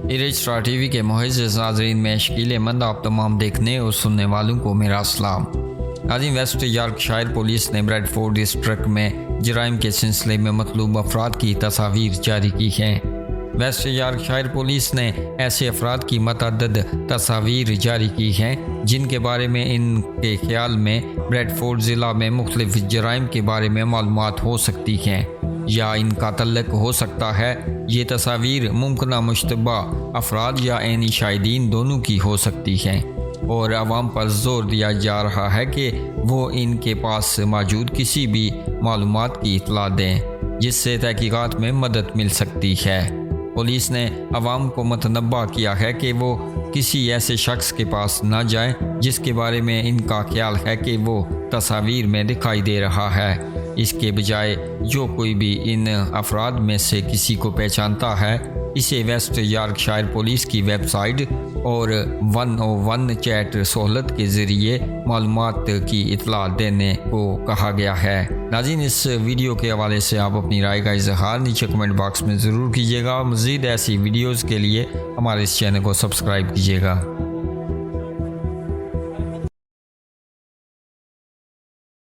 इरेस्ट्रा TV के मुअज़्ज़ज़ नाज़रीन में शकील मंद आप तमाम देखने और सुनने वालों को मेरा सलाम। नाज़रीन, वेस्ट यॉर्कशायर पुलिस ने ब्रैडफोर्ड डिस्ट्रिक्ट में जराइम के सिलसिले में मतलूब अफराद की तस्वीर जारी की हैं। वेस्ट यॉर्कशायर पुलिस ने ऐसे अफराद की मतअद्दद तस्वीर जारी की हैं जिनके बारे में इनके ख्याल में ब्रैडफोर्ड ज़िला में मुख्तलिफ जराइम के बारे में मालूमात हो सकती हैं या इनका तल्लुक़ हो सकता है। ये तस्वीर मुमकिन मुश्तबा अफराद या ऐनी शाहिदीन दोनों की हो सकती हैं और आवाम पर जोर दिया जा रहा है कि वो इनके पास मौजूद किसी भी मालूमात की इत्तला दें जिससे तहकीकात में मदद मिल सकती है। पुलिस ने आवाम को मतनब्बा किया है कि वो किसी ऐसे शख्स के पास ना जाएं जिसके बारे में इनका ख्याल है कि वो तस्वीर में दिखाई दे रहा है। इसके बजाय जो कोई भी इन अफराद में से किसी को पहचानता है इसे वेस्ट यॉर्कशायर पुलिस की वेबसाइट और 101 चैट सहूलत के ज़रिए मालूमात की इत्तला देने को कहा गया है। नाज़रीन, इस वीडियो के हवाले से आप अपनी राय का इजहार नीचे कमेंट बॉक्स में ज़रूर कीजिएगा। मज़ीद ऐसी वीडियोज़ के लिए हमारे इस चैनल को सब्सक्राइब कीजिएगा।